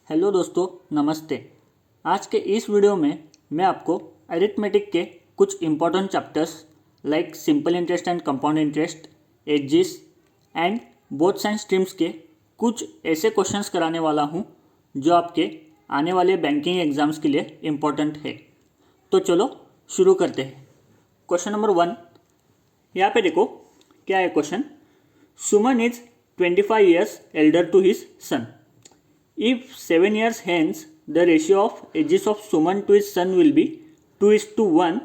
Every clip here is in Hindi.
हेलो दोस्तों, नमस्ते। आज के इस वीडियो में मैं आपको अरिथमेटिक के कुछ important chapters like simple interest and compound interest, ages and both science streams के कुछ ऐसे क्वेश्चंस कराने वाला हूं जो आपके आने वाले बैंकिंग एग्जाम्स के लिए इम्पोर्टेंट है। तो चलो शुरू करते हैं। क्वेश्चन नंबर 1, यहाँ पे देखो क्या है question. Suman is 25 years elder to his son. If 7 years hence the ratio of ages of Suman to his son will be 2:1,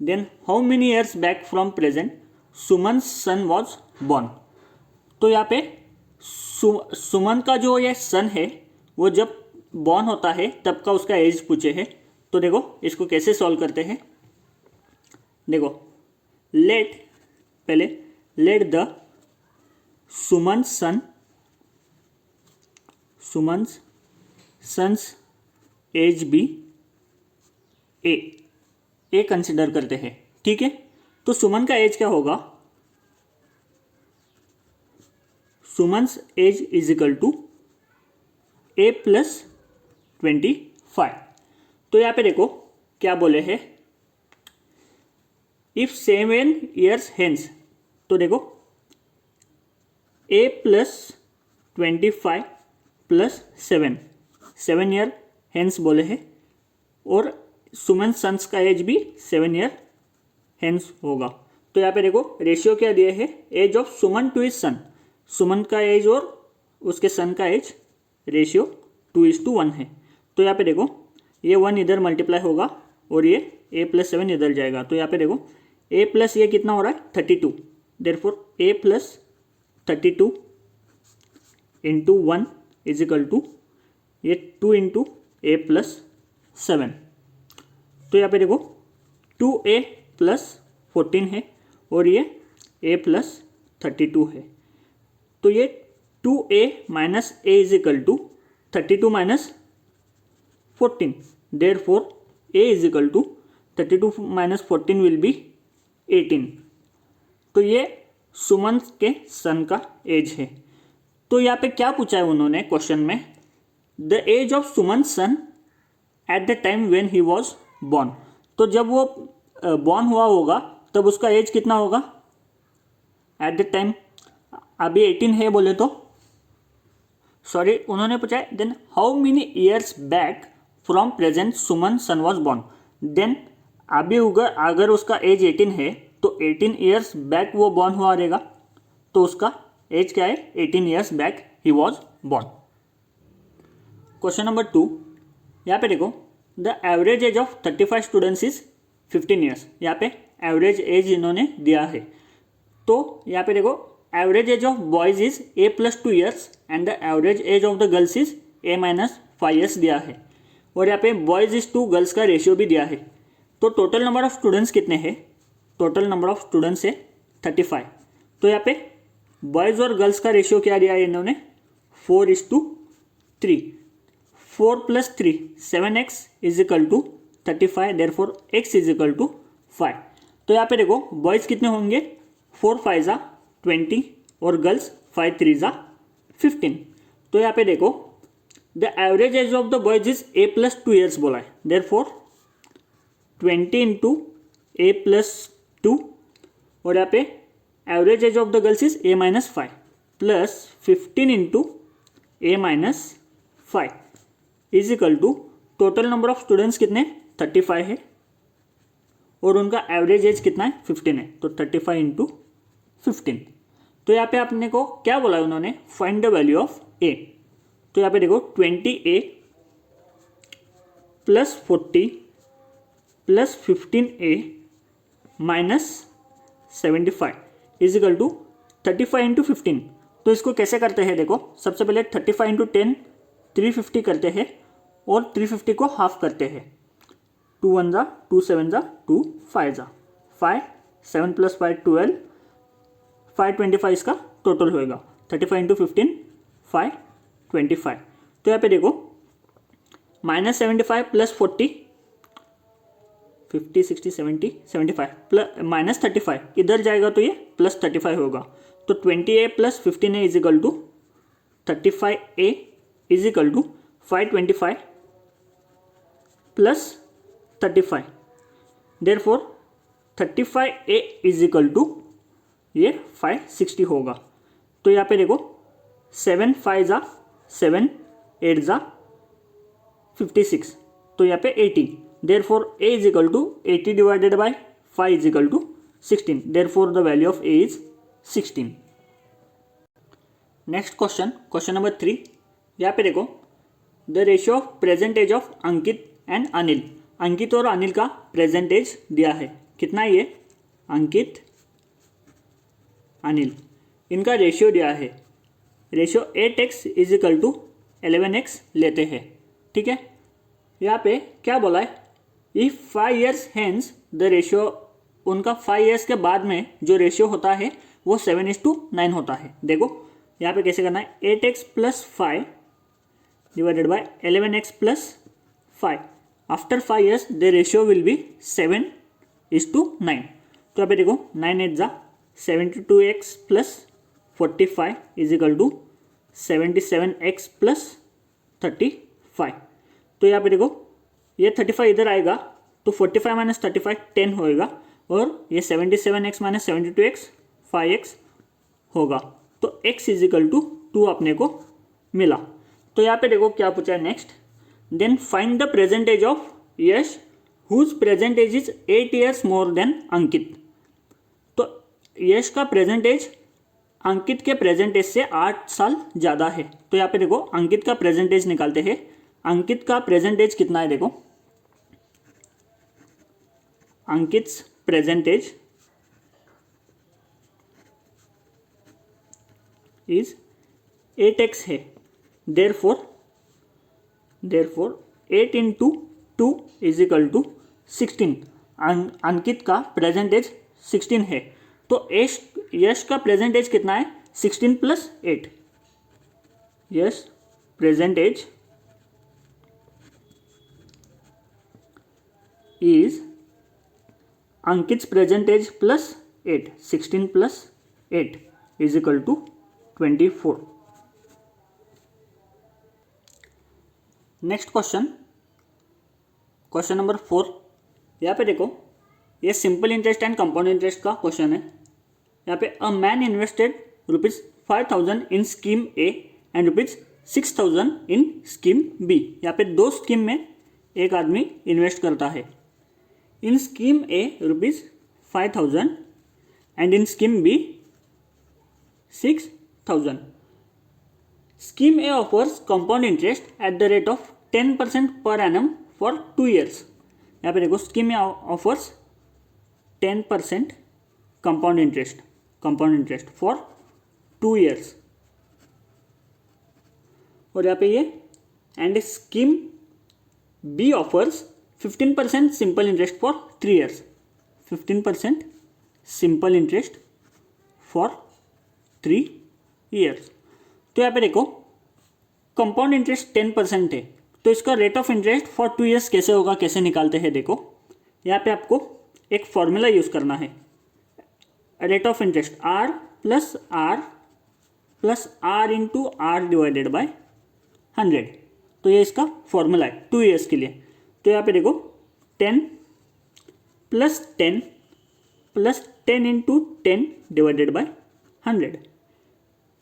then how many years back from present Suman's son was born? तो यहाँ पे सुमन का जो ये सन है वो जब बॉर्न होता है तब का उसका एज पूछे है। तो देखो इसको कैसे सॉल्व करते हैं। देखो let the Suman's son's age be A consider करते हैं। ठीक है, तो सुमन का एज क्या होगा। Suman's age is equal to A plus 25। तो यहाँ पे देखो क्या बोले हैं, इफ 7 years हेंस, तो देखो ए प्लस 25 प्लस 7 ईयर हेंस बोले हैं, और सुमन सन्स का एज भी 7 ईयर हेंस होगा। तो यहाँ पे देखो रेशियो क्या दिए है, age of Suman to his son, Suman का एज और उसके सन का एज रेशियो 2:1 है। तो यहाँ पे देखो ये 1 इधर मल्टीप्लाई होगा और ये a प्लस 7 इधर जाएगा। तो यहाँ पे देखो a प्लस ये कितना हो रहा है 32, therefore a plus 32 into 1 is equal to ये 2 इंटू ए प्लस 7। तो यहाँ पे देखो 2a प्लस 14 है और ये a प्लस 32 है। तो ये 2a minus a is equal to 32 minus 14, therefore a is equal to 32 minus 14 will be 18। तो ये सुमन के सन का एज है। तो यहाँ पे क्या पूछा है उन्होंने क्वेश्चन में, the age of Suman son at the time when he was born. तो जब वो बॉर्न हुआ होगा तब उसका एज कितना होगा एट द टाइम। अभी 18 है बोले तो सॉरी, उन्होंने पूछा है then how many years back from present Suman son was born. Then अभी अगर उसका एज 18 है तो 18 ईयर्स बैक वो बॉर्न हुआ रहेगा, तो उसका एज क्या है 18 years back he was born. Question number 2, यहाँ पे देखो the average age of 35 students is 15 years. यहाँ पे एवरेज एज इन्होंने दिया है। तो यहाँ पे देखो average age of boys is a plus 2 years and the average age of the girls is a minus 5 years दिया है, और यहाँ पे बॉयज इज 2 गर्ल्स का रेशियो भी दिया है। तो टोटल नंबर ऑफ स्टूडेंट्स कितने हैं, टोटल नंबर ऑफ स्टूडेंट्स है 35। तो यहाँ पे बॉयज़ और गर्ल्स का रेशियो क्या दिया है इन्होंने 4:3। 4 plus 3 7x is equal to 35, therefore x is equal to 5। तो यहाँ पे देखो बॉयज़ कितने होंगे 4 5 20 और गर्ल्स 5 3 15। तो यहाँ पे देखो the average age of the boys is a plus 2 years बोला है, देयरफॉर 20 इंटू a प्लस 2, और यहाँ पे average age of the girls is a minus 5 plus 15 into a minus 5 is equal to total number of students कितने 35 है और उनका एवरेज एज कितना है 15 है, तो 35 इंटू 15। तो यहाँ पे आपने को क्या बोला है उन्होंने, find the value of a। तो यहाँ पे देखो 20a plus 40 plus 15a minus 75 is equal to 35 into 15। तो इसको कैसे करते हैं, देखो सबसे पहले 35 इंटू 10 350 करते हैं और 350 को हाफ करते हैं। 2 1 2 7 2 5 5 7 प्लस 5 12 525 इसका टोटल होएगा। 35 इंटू 15 525। तो यहाँ पे देखो माइनस 75 प्लस 40 50 60 70 75 प्लस माइनस 35 इधर जाएगा तो ये प्लस 35 होगा। तो 20a plus 15a is equal to 35a is equal to 525 plus 35, therefore 35A is equal to ये 560 होगा। तो यहाँ पे देखो 7 5 जा 7 8 जा 56, तो यहाँ पे 80, therefore A is equal to 80 divided by 5 is equal to 16, therefore the value of A is 16। Next question, question number 3। यहाँ पे देखो the ratio of present age of Ankit and Anil. Ankit और अनिल का प्रेजेंट एज दिया है, कितना है ये? अंकित अनिल, इनका रेशियो दिया है। Ratio 8x is equal to 11x लेते हैं, ठीक है। यहाँ पे क्या बोला है? If 5 years hence the ratio, उनका 5 years के बाद में जो रेशियो होता है वो 7:9 होता है। देखो यहाँ पे कैसे करना है, 8x plus 5 divided by 11x plus 5, after 5 years the ratio will be 7:9। तो यहाँ पे देखो 9 8 जा 72x plus 45 is equal to 77x plus 35। तो यहाँ पे देखो ये 35 इधर आएगा तो 45 माइनस 35 10 होएगा, और ये 77x माइनस 72x 5x होगा। तो x इज इक्वल टू 2 अपने को मिला। तो यहाँ पे देखो क्या पूछा है next, then find the present age of Yash whose present age is 8 years more than Ankit. तो यश का प्रेजेंट एज अंकित के प्रेजेंट एज से 8 साल ज़्यादा है। तो यहाँ पे देखो अंकित का प्रेजेंट एज निकालते हैं। अंकित का प्रेजेंट एज कितना है? देखो अंकित प्रेजेंट एज इज 8x है, therefore 8 into 2 is equal to 16। Ankit का प्रेजेंट एज 16 है, तो यश का प्रेजेंट एज कितना है? 16 plus 8। Yash present age is Ankit's present age plus 8, 16 plus 8 is equal to 24. Next question, question number 4। यहाँ पे देखो ये simple interest and compound interest का क्वेश्चन है। यहाँ पे a man invested ₹5,000 in scheme A and ₹6,000 in scheme B. यहाँ पे दो स्कीम में एक आदमी इन्वेस्ट करता है। In scheme A ₹5,000 and in scheme B 6,000. Scheme A offers compound interest at the rate of 10% per annum for 2 years. यहाँ पे देखो scheme A offers 10% compound interest for 2 years. और यहाँ पे ये and scheme B offers 15% simple interest for 3 years. 15% simple interest for 3 years. तो यहाँ पे देखो कंपाउंड इंटरेस्ट 10% है, तो इसका rate of interest for 2 years कैसे होगा, कैसे निकालते हैं? देखो यहाँ पे आपको एक फॉर्मूला यूज करना है। Rate of interest R plus R into R divided by 100। तो ये इसका फॉर्मूला है 2 years के लिए। तो यहाँ पे देखो 10 प्लस 10 इंटू 10 डिवाइडेड बाय 100।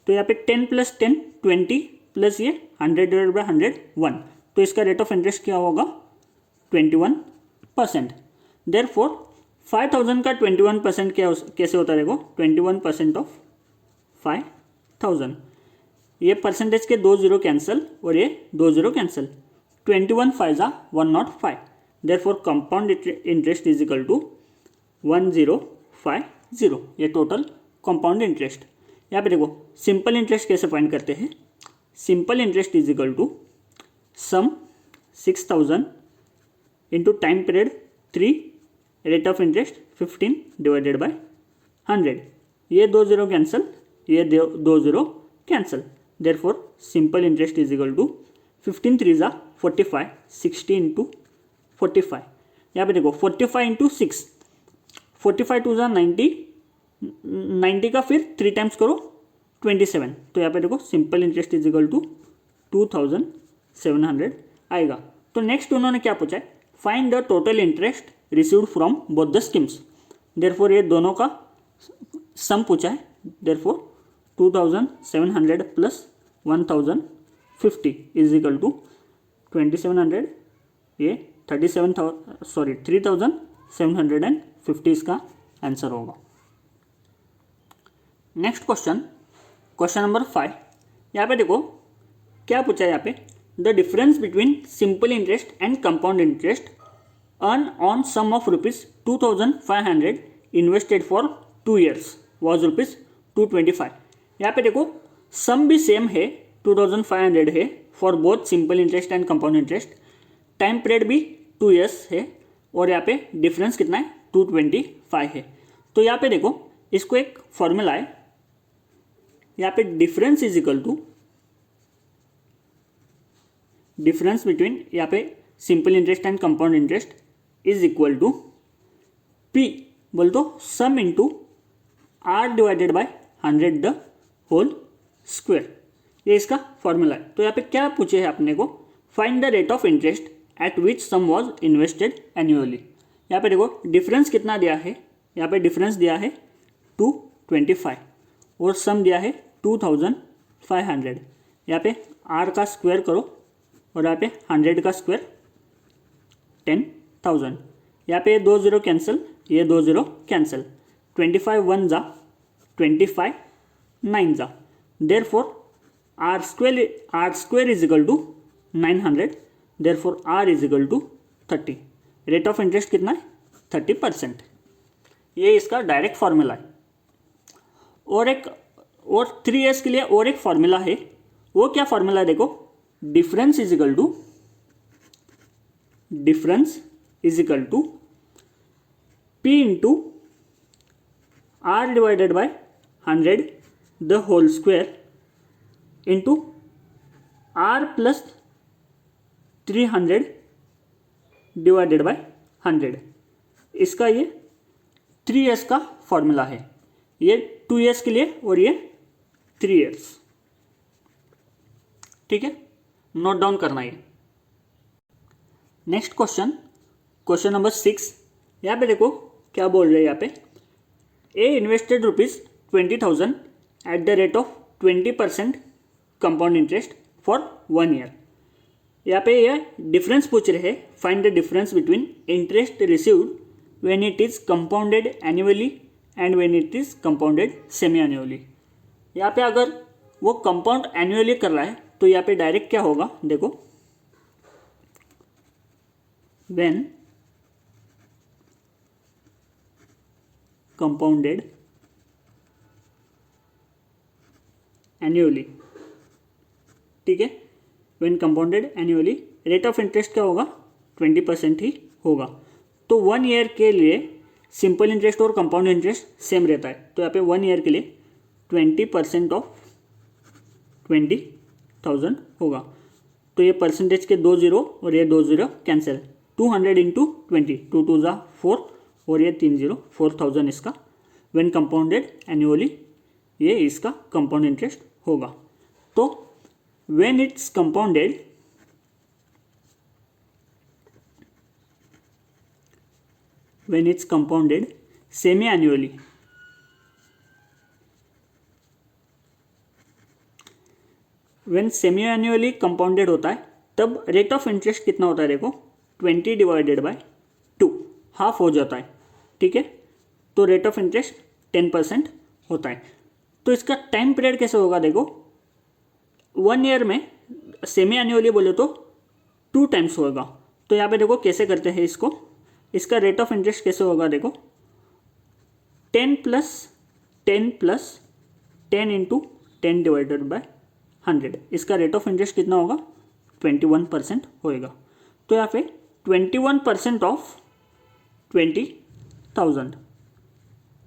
तो यहाँ पे 10 प्लस 10 20 प्लस ये 100 डिवाइडेड बाय 100 1। तो इसका रेट ऑफ इंटरेस्ट क्या होगा? 21%। देयरफॉर 5,000 का 21% कैसे होता है? देखो 21% ऑफ 5,000, ये परसेंटेज के 2 0 कैंसिल और ये 2 0 कैंसिल। 21 5 जा 105, therefore compound interest is equal to 1050। ये टोटल कंपाउंड इंटरेस्ट। यहाँ पे देखो सिंपल इंटरेस्ट कैसे फाइंड करते हैं? Simple interest is equal to sum 6,000 into time period 3, rate of interest 15 divided by 100। ये 2 0 कैंसिल, ये 2 0 cancel, therefore simple interest is equal to 15 3 जा 45, 60 इंटू 45। यहाँ पे देखो 45 इंटू 6, 45 2 जा 90, 90 का फिर 3 टाइम्स करो 27। तो यहाँ पे देखो simple interest is equal to 2000 700 आएगा। तो नेक्स्ट उन्होंने क्या पूछा है, find the total interest received from both the schemes. Therefore ये दोनों का सम पूछा है। Therefore 2700 plus 1050 is equal to 2700, ये 3750 इसका आंसर होगा। Next question number 5। यहाँ पे देखो क्या पूछा है, यहाँ पे the difference between simple interest and compound interest earn on some of ₹2500 invested for 2 years was ₹225। यहाँ पे देखो सम भी सेम है, 2500 है for both simple interest and compound interest, time period भी 2 years है, और यहाँ पे डिफरेंस कितना है, 225 है। तो यहाँ पे देखो इसको एक फॉर्मूला है, यहाँ पे difference is equal to difference between यहाँ पे simple interest and compound interest is equal to P बोल तो sum into R divided by 100 the whole square, ये इसका फॉर्मूला है। तो यहाँ पे क्या पूछे है अपने को, find the rate of interest at which sum was invested annually. यहाँ पे देखो डिफरेंस कितना दिया है, यहाँ पे डिफरेंस दिया है 225 और सम दिया है 2500। यहाँ पे आर का स्क्वायर करो और यहाँ पे 100 का स्क्वायर 10,000। यहाँ पे ये 2 0 कैंसिल, ये 2 0 कैंसिल, 25 1 जा 25 9 जा, therefore R square is equal to 900, therefore R is equal to 30। Rate of interest कितना है, 30%। ये इसका डायरेक्ट फार्मूला है। और 3 years के लिए और एक फार्मूला है, वो क्या फार्मूला है देखो, difference is equal to P into R divided by 100 the whole square into R plus 300 divided by 100। इसका ये 3 years का फॉर्मूला है, ये 2 years के लिए और ये 3 years। ठीक है, नोट डाउन करना है। Next question number 6। यहाँ पे देखो क्या बोल रहे हैं, यहाँ पे A invested ₹20,000 at the rate of 20% compound interest for 1 year। यहाँ पे ये डिफरेंस पूछ रहे हैं, find the difference between interest received when it is compounded annually and when it is compounded semi annually. यहाँ पे अगर वो कंपाउंड एनुअली कर रहा है तो यहाँ पे डायरेक्ट क्या होगा देखो, व्हेन कंपाउंडेड एनुअली, ठीक है, when compounded annually rate of interest क्या होगा, 20% ही होगा। तो 1 year के लिए सिंपल इंटरेस्ट और कंपाउंड इंटरेस्ट सेम रहता है, तो यहाँ पे 1 year के लिए 20% ऑफ 20,000 होगा। तो ये परसेंटेज के 2 0 और ये 2 0 कैंसिल, 200 इंटू 20, 2 2 जा 4 और ये 3 0, 4000 इसका व्हेन कंपाउंडेड एनुअली, ये इसका कंपाउंड इंटरेस्ट होगा। तो when it's compounded semi annually, when semi annually compounded होता है तब रेट ऑफ इंटरेस्ट कितना होता है देखो, 20 डिवाइडेड बाय 2, हाफ हो जाता है। ठीक है, तो रेट ऑफ इंटरेस्ट 10% होता है। तो इसका टाइम पीरियड कैसे होगा देखो, 1 year में सेमी एनुअली बोले तो 2 times होगा। तो यहाँ पे देखो कैसे करते हैं इसको, इसका रेट ऑफ इंटरेस्ट कैसे होगा देखो, 10 प्लस 10 इंटू 10 डिवाइडेड बाय 100, इसका रेट ऑफ इंटरेस्ट कितना होगा, 21% होएगा। तो यहाँ पे 21% ऑफ 20,000,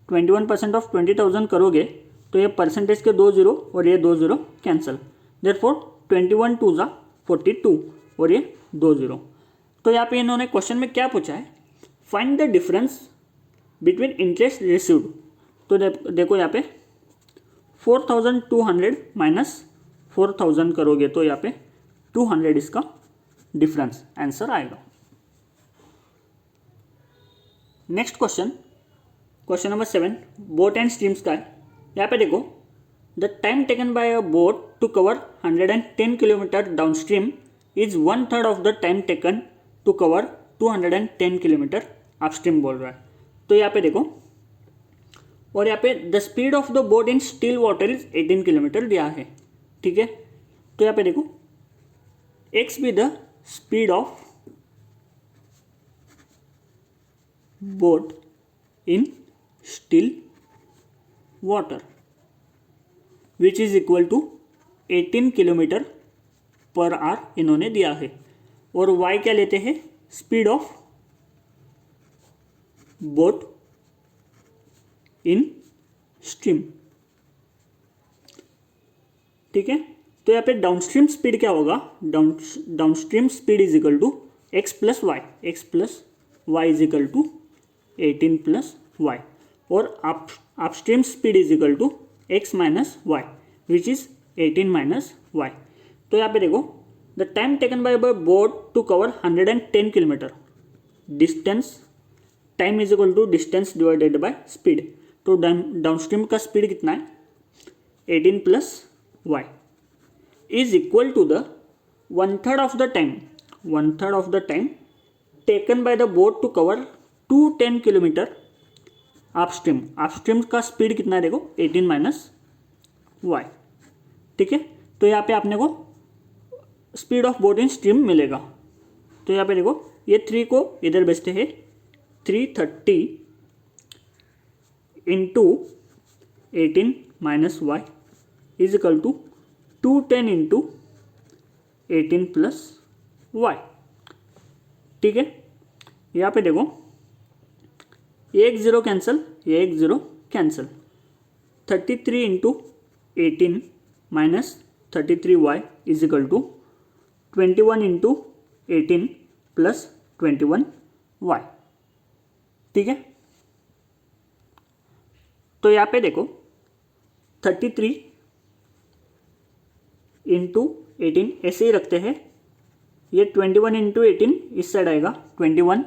21% ऑफ 20,000 करोगे तो ये परसेंटेज के 2 0 और ये 2 0 कैंसिल, देयरफॉर 21 2 जा 42 और ये 2 0। तो यहाँ पे इन्होंने क्वेश्चन में क्या पूछा है, find the difference between interest received. तो देखो यहाँ पे 4,200 माइनस 4,000 करोगे तो यहाँ पे 200 इसका डिफरेंस आंसर आएगा। Next question, question number 7 boat and streams का है। यहाँ पे देखो, the time taken by a boat to cover 110 kilometre down stream is 1/3 of the time taken to cover 210 kilometre upstream बोल रहा है। तो यहाँ पे देखो, और यहाँ पे the speed of the boat in still water is 18 kilometre दिया है, ठीक है। तो यहाँ पे देखो, x be the speed of boat in still water which is equal to 18 kilometre per hour इन्होंने दिया है। और y क्या लेते हैं, speed of boat in stream, ठीक है। तो यहाँ पे डाउनस्ट्रीम स्पीड क्या होगा, downstream speed is equal to x plus Y is equal to 18 plus Y, और upstream speed is equal to X minus Y which is 18 minus Y. तो यहाँ पे देखो, the time taken by boat to cover 110 kilometre, distance time is equal to distance divided by speed. तो डाउनस्ट्रीम का स्पीड कितना है, 18 plus Y is equal to the 1/3 of the time taken by the boat to cover 210 kilometre upstream का स्पीड कितना है देखो, 18 माइनस वाई, ठीक है। तो यहाँ पे आपने को speed of boat in stream मिलेगा। तो यहाँ पे देखो, ये 3 को इधर भेजते हैं, 330 into 18 minus y is equal to 210 into 18 plus y, ठीक है। यहाँ पे देखो, एक zero cancel, 33 into 18 minus 33 y is equal to 21 into 18 plus 21 y, ठीक है। तो यहाँ पे देखो, 33 इंटू 18 ऐसे ही रखते हैं, ये 21 इंटू 18 इस साइड आएगा, 21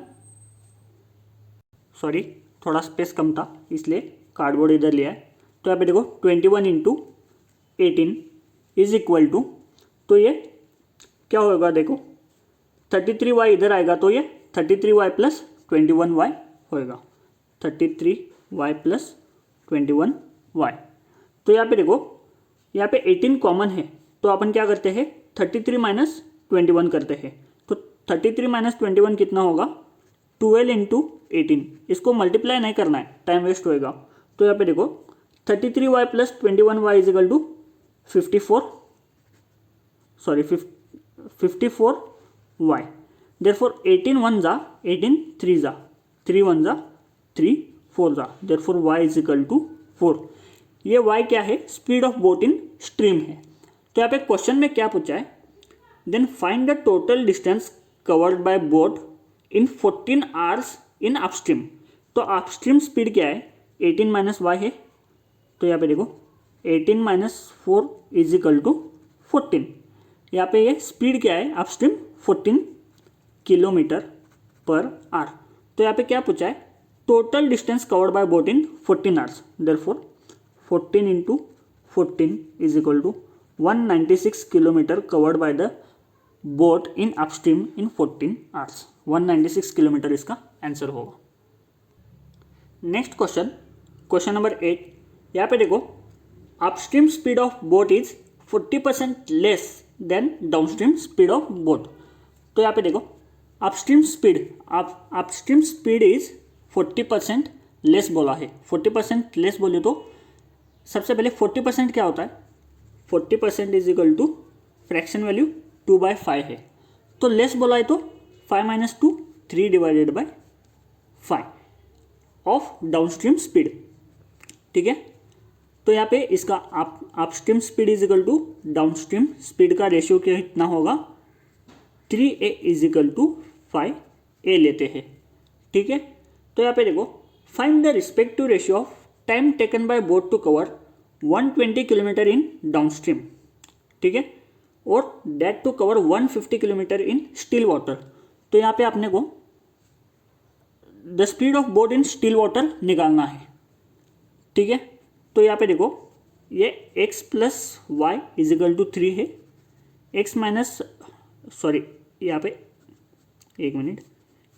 सॉरी थोड़ा स्पेस कम था इसलिए कार्डबोर्ड इधर लिया है। तो यहाँ पे देखो, 21 इंटू 18 इज इक्वल टू, तो ये क्या होगा देखो, 33y इधर आएगा, तो ये 33y प्लस 21y होएगा, 33y प्लस 21y। तो यहाँ पे देखो, यहाँ पे 18 कॉमन है, तो अपन क्या करते हैं, 33 माइनस 21 करते हैं। तो 33 माइनस 21 कितना होगा, 12 इंटू 18, इसको मल्टीप्लाई नहीं करना है, टाइम वेस्ट होएगा। तो यहाँ पे देखो, 33y plus 21y is equal to 54y, therefore 18 1 जा 18 3 जा 3 1 जा 3 4 जा, therefore y is equal to 4। ये y क्या है, speed of boat in stream है। तो यहाँ पे क्वेश्चन में क्या पूछा है, then find the total distance covered by boat in 14 hours in upstream. तो अपस्ट्रीम स्पीड क्या है, 18 माइनस वाई है। तो यहाँ पे देखो, 18 माइनस 4 इज इक्वल टू 14। यहाँ पे ये स्पीड क्या है अपस्ट्रीम, 14 किलोमीटर पर आवर। तो यहाँ पे क्या पूछा है, total distance covered by boat in 14 hours, therefore 14 into 14 is equal to 196 kilometre covered by the boat in upstream in 14 hours. 196 kilometre इसका आंसर होगा। Next question, question number 8। यहाँ पे देखो, upstream speed of boat is 40% less than downstream speed of boat. तो यहाँ पे देखो, अपस्ट्रीम स्पीड इज 40% लेस बोला है। 40% लेस बोले तो सबसे पहले 40% क्या होता है, 40% is equal to fraction value 2/5 है। तो लेस बोला है तो 5 minus 2 3 divided by 5 of downstream speed, ठीक है। तो यहाँ पे इसका upstream speed is equal to downstream speed का रेशियो कितना होगा, 3a is equal to 5a लेते हैं, ठीक है। तो यहाँ पे देखो, find the respective ratio of time taken by boat to cover 120 kilometre in downstream, ठीक है। और that to cover 150 kilometre in still water. तो यहाँ पे आपने को the speed of boat in still water निकालना है, ठीक है। तो यहाँ पे देखो ये x plus y is equal to 3 है, x माइनस सॉरी यहाँ पे एक मिनट,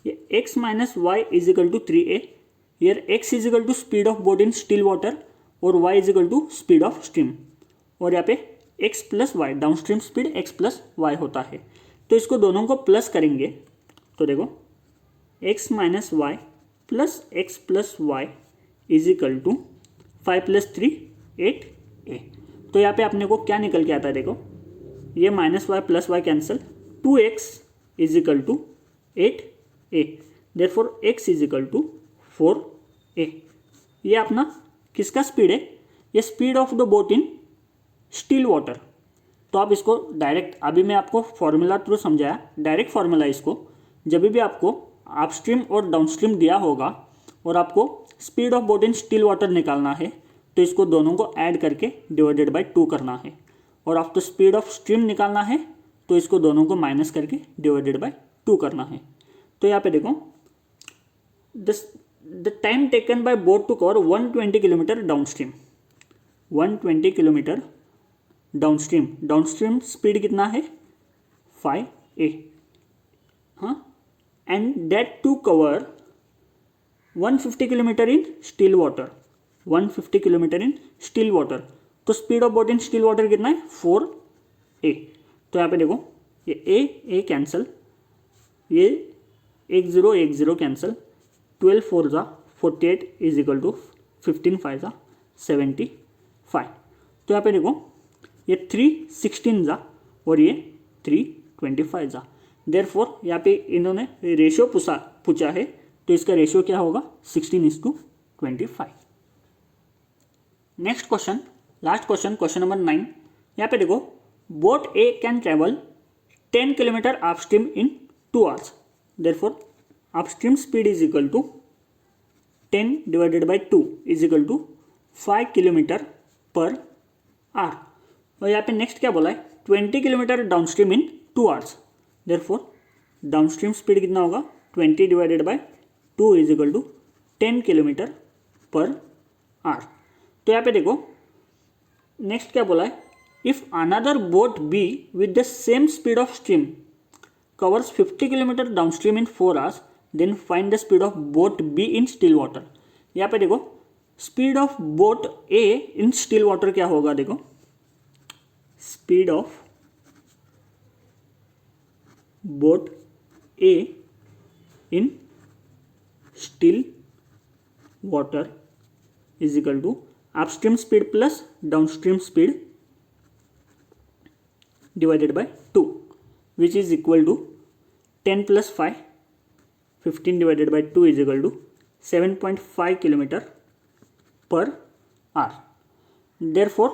ये x minus y is equal to 3a, here x is equal to speed of boat in still water और y is equal to speed of stream, और यहाँ पे x plus y down stream speed x plus y होता है। तो इसको दोनों को प्लस करेंगे तो देखो x minus y plus x plus y is equal to 5 plus 3 8a। तो यहाँ पे अपने को क्या निकल के आता है, देखो ये minus y plus y cancel, 2x is equal to 8a, therefore x is equal to 4a। ये अपना किसका स्पीड है, ये speed of the boat in still water. तो आप इसको डायरेक्ट, अभी मैं आपको फॉर्मूला थ्रू समझाया, डायरेक्ट फॉर्मूला इसको, जब भी आपको अपस्ट्रीम और डाउनस्ट्रीम दिया होगा और आपको speed of boat in still water निकालना है तो इसको दोनों को ऐड करके डिवाइडेड बाय 2 करना है, और आफ्टर स्पीड ऑफ स्ट्रीम निकालना है तो इसको दोनों को माइनस करके डिवाइडेड बाय 2 करना है। तो यहाँ पे देखो the time taken by boat to cover 120 kilometre downstream, 120 kilometre downstream, downstream speed कितना है 5a, हाँ, and that to cover 150 kilometre in still water, 150 kilometre in still water. तो speed of boat in still water कितना है 4a। तो यहाँ पे देखो ये a कैंसिल, ये 1 0 1 0 कैंसिल, 12 4 जा 48 इज इक्वल टू 15 5 जा 75। तो यहाँ पे देखो ये 3 16 जा और ये 3 25 जा, देयरफॉर यहाँ पे इन्होंने रेशियो पूछा है तो इसका रेशियो क्या होगा 16:25। Next question, last question, question number 9। यहाँ पे देखो boat A can travel 10 kilometre upstream in 2 hours, therefore upstream speed is equal to 10 divided by 2 is equal to 5 kilometre per hour. और यहाँ पे नेक्स्ट क्या बोला है 20 kilometre downstream in 2 hours, therefore downstream speed कितना होगा 20 divided by 2 is equal to 10 kilometre per hour. तो यहाँ पे देखो नेक्स्ट क्या बोला है, if another boat B with the same speed of stream covers 50 kilometre downstream in 4 hours then find the speed of boat B in still water. यहाँ पे देखो speed of boat A in still water क्या होगा, देखो speed of boat A in still water is equal to upstream speed plus downstream speed divided by 2 which is equal to 10 plus 5 15 divided by 2 is equal to 7.5 kilometre per hour. Therefore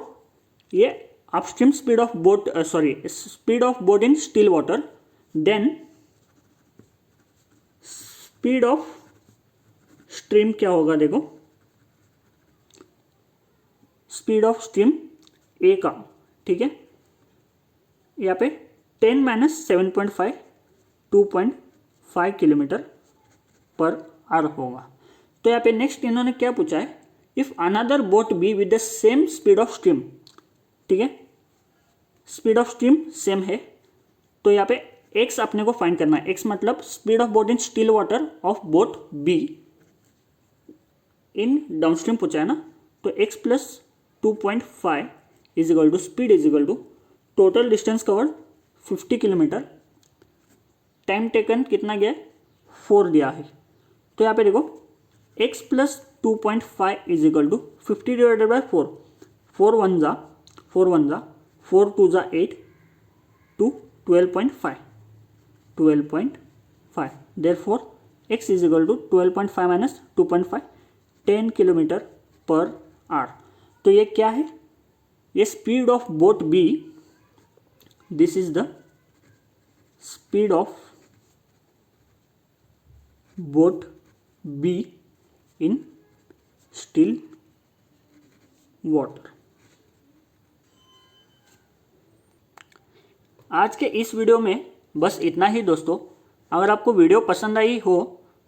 ये upstream speed of boat speed of boat in still water, then speed of stream क्या होगा, देखो स्पीड ऑफ स्ट्रीम ए का, ठीक है, यहाँ पे 10 माइनस 7.5 2.5 किलोमीटर पर आवर होगा। तो यहाँ पे नेक्स्ट इन्होंने क्या पूछा है, if another boat B with the same speed of stream, ठीक है, स्पीड ऑफ स्ट्रीम सेम है, तो यहाँ पे x अपने को फाइंड करना है, x मतलब speed of boat in still water of boat b in downstream पूछा है ना, तो x plus 2.5 is equal to speed is equal to total distance covered 50 kilometre, time taken कितना गया 4 दिया है। तो यहाँ पे देखो x plus 2.5 is equal to 50 divided by 4, 4 1 जा 4 2 जा 8 to 12.5 therefore x is equal to 12.5 minus 2.5 10 kilometre per hour. तो ये क्या है, ये speed of boat B, this is the speed of boat B in still water. आज के इस वीडियो में बस इतना ही दोस्तों। अगर आपको वीडियो पसंद आई हो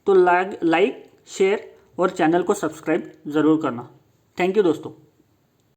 तो लाइक, शेयर और चैनल को सब्सक्राइब ज़रूर करना। थैंक यू दोस्तों।